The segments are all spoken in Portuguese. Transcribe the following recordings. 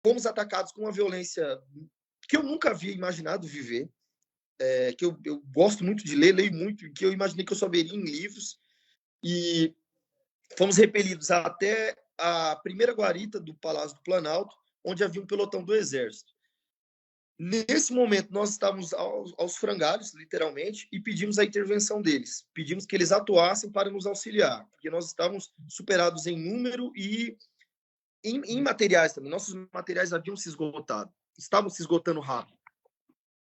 fomos atacados com uma violência que eu nunca havia imaginado viver, que eu gosto muito de ler, leio muito, que eu imaginei que eu só veria em livros, e fomos repelidos até a primeira guarita do Palácio do Planalto, onde havia um pelotão do Exército. Nesse momento, nós estávamos aos frangalhos, literalmente, e pedimos a intervenção deles. Pedimos que eles atuassem para nos auxiliar, porque nós estávamos superados em número e em materiais também. Nossos materiais haviam se esgotado, estavam se esgotando rápido.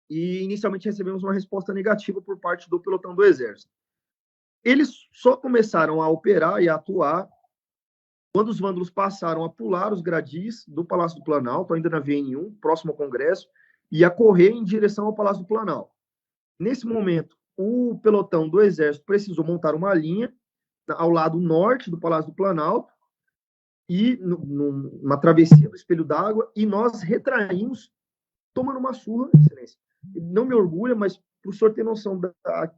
E inicialmente recebemos uma resposta negativa por parte do pelotão do Exército. Eles só começaram a operar e a atuar quando os vândalos passaram a pular os gradis do Palácio do Planalto, ainda na VN1, próximo ao Congresso, e a correr em direção ao Palácio do Planalto. Nesse momento, o pelotão do Exército precisou montar uma linha ao lado norte do Palácio do Planalto e numa travessia do Espelho d'Água, e nós retraímos, tomando uma surra, excelência. Não me orgulha, mas para o senhor ter noção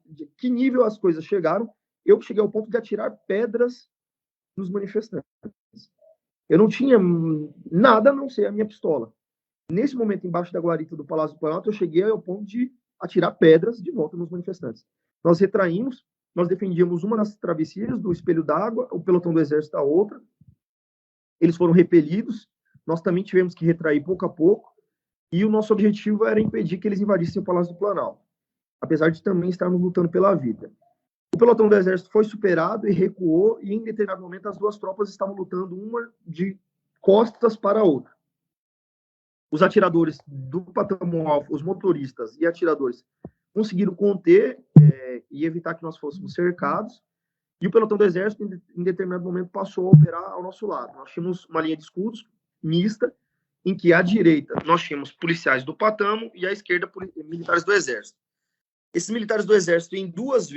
de que nível as coisas chegaram, eu cheguei ao ponto de atirar pedras nos manifestantes. Eu não tinha nada a não ser a minha pistola. Nesse momento, embaixo da guarita do Palácio do Planalto, eu cheguei ao ponto de atirar pedras de volta nos manifestantes. Nós retraímos, nós defendíamos uma das travessias do Espelho d'Água, o pelotão do Exército a outra. Eles foram repelidos, nós também tivemos que retrair pouco a pouco, e o nosso objetivo era impedir que eles invadissem o Palácio do Planalto, apesar de também estarmos lutando pela vida. O pelotão do Exército foi superado e recuou, e em determinado momento as duas tropas estavam lutando uma de costas para a outra. Os atiradores do Patamo Alfa, os motoristas e atiradores, conseguiram conter e evitar que nós fôssemos cercados, e o pelotão do Exército, em determinado momento, passou a operar ao nosso lado. Nós tínhamos uma linha de escudos mista, em que à direita nós tínhamos policiais do Patamo e à esquerda militares do Exército. Esses militares do Exército, em duas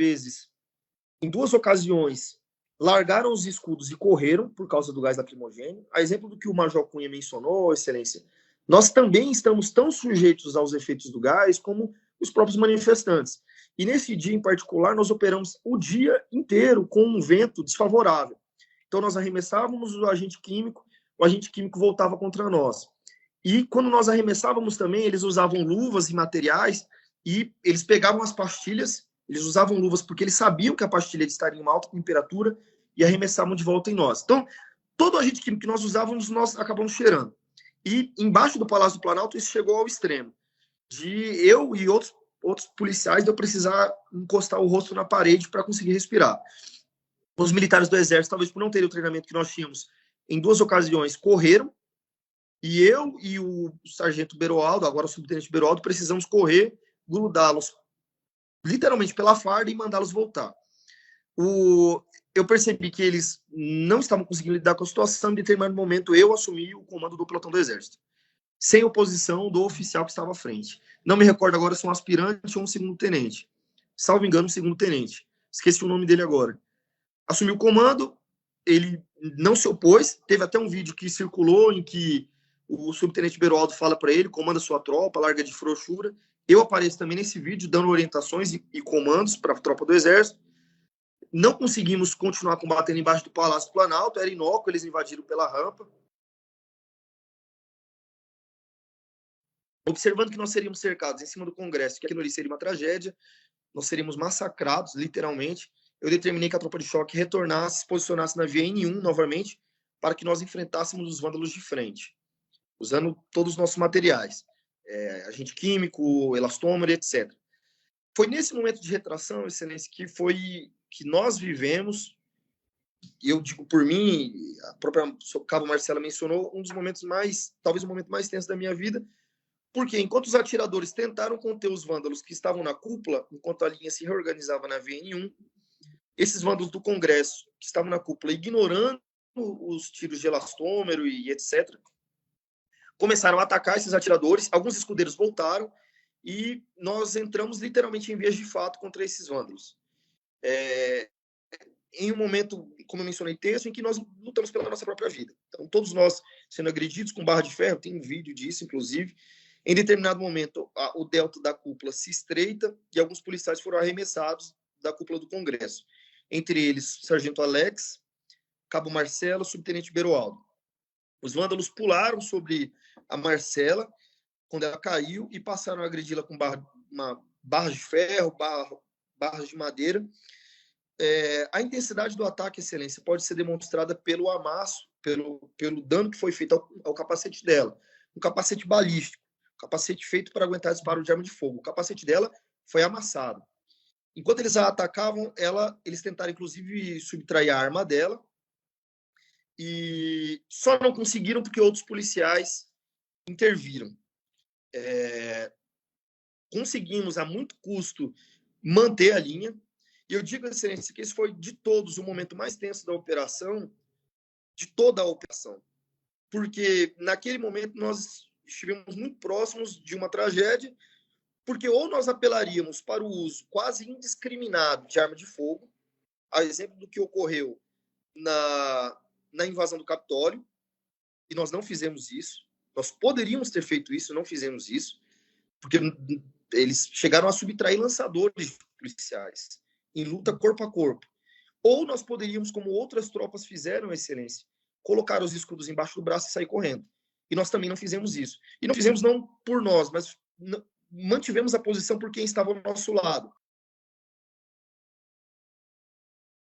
ocasiões, largaram os escudos e correram por causa do gás lacrimogêneo. A exemplo do que o Major Cunha mencionou, Excelência, nós também estamos tão sujeitos aos efeitos do gás como os próprios manifestantes. E nesse dia em particular, nós operamos o dia inteiro com um vento desfavorável. Então, nós arremessávamos o agente químico voltava contra nós. E quando nós arremessávamos também, eles usavam luvas e materiais, e eles pegavam as pastilhas, eles usavam luvas porque eles sabiam que a pastilha estaria em uma alta temperatura e arremessavam de volta em nós. Então, todo agente químico que nós usávamos, nós acabamos cheirando. E embaixo do Palácio do Planalto, isso chegou ao extremo de eu e outros policiais de eu precisar encostar o rosto na parede para conseguir respirar. Os militares do Exército, talvez por não terem o treinamento que nós tínhamos, em duas ocasiões, correram, e eu e o sargento Beroaldo, agora o subtenente Beroaldo, precisamos correr, grudá-los literalmente pela farda e mandá-los voltar. Eu percebi que eles não estavam conseguindo lidar com a situação. Em determinado momento, eu assumi o comando do pelotão do Exército, sem oposição do oficial que estava à frente. Não me recordo agora se um aspirante ou um segundo-tenente. Salvo engano, um segundo-tenente. Esqueci o nome dele agora. Assumiu o comando, ele não se opôs. Teve até um vídeo que circulou em que o subtenente Beroaldo fala para ele: comanda sua tropa, larga de frouxura. Eu apareço também nesse vídeo dando orientações e comandos para a tropa do Exército. Não conseguimos continuar combatendo embaixo do Palácio do Planalto, era inócuo, eles invadiram pela rampa. Observando que nós seríamos cercados em cima do Congresso, que aquilo ali seria uma tragédia, nós seríamos massacrados, literalmente, eu determinei que a tropa de choque retornasse, se posicionasse na VN1 novamente, para que nós enfrentássemos os vândalos de frente, usando todos os nossos materiais, agente químico, elastômero, etc. Foi nesse momento de retração, Excelência, que nós vivemos, e eu digo por mim, a própria Cabo Marcela mencionou, um dos momentos talvez o momento mais tenso da minha vida, porque enquanto os atiradores tentaram conter os vândalos que estavam na cúpula, enquanto a linha se reorganizava na VN1, esses vândalos do Congresso, que estavam na cúpula, ignorando os tiros de elastômero e etc., começaram a atacar esses atiradores, alguns escudeiros voltaram, e nós entramos literalmente em vias de fato contra esses vândalos. Em um momento, como eu mencionei, tenso, em que nós lutamos pela nossa própria vida. Então, todos nós sendo agredidos com barra de ferro, tem um vídeo disso, inclusive. Em determinado momento, o delta da cúpula se estreita e alguns policiais foram arremessados da cúpula do Congresso. Entre eles, Sargento Alex, Cabo Marcelo, Subtenente Beroaldo. Os vândalos pularam sobre a Marcela, quando ela caiu, e passaram a agredi-la com uma barra de ferro, barras de madeira. A intensidade do ataque, excelência, pode ser demonstrada pelo amasso, pelo dano que foi feito ao capacete dela. Um capacete balístico, um capacete feito para aguentar disparo de arma de fogo. O capacete dela foi amassado. Enquanto eles a atacavam, eles tentaram, inclusive, subtrair a arma dela, e só não conseguiram porque outros policiais interviram. Conseguimos, a muito custo, manter a linha. E eu digo, excelência, que esse foi, de todos, o momento mais tenso da operação, de toda a operação. Porque, naquele momento, nós estivemos muito próximos de uma tragédia, porque ou nós apelaríamos para o uso quase indiscriminado de arma de fogo, a exemplo do que ocorreu na invasão do Capitólio, e nós não fizemos isso. Nós poderíamos ter feito isso, não fizemos isso, porque eles chegaram a subtrair lançadores policiais em luta corpo a corpo. Ou nós poderíamos, como outras tropas fizeram, excelência, colocar os escudos embaixo do braço e sair correndo. E nós também não fizemos isso. E não fizemos não por nós, mas mantivemos a posição por quem estava ao nosso lado.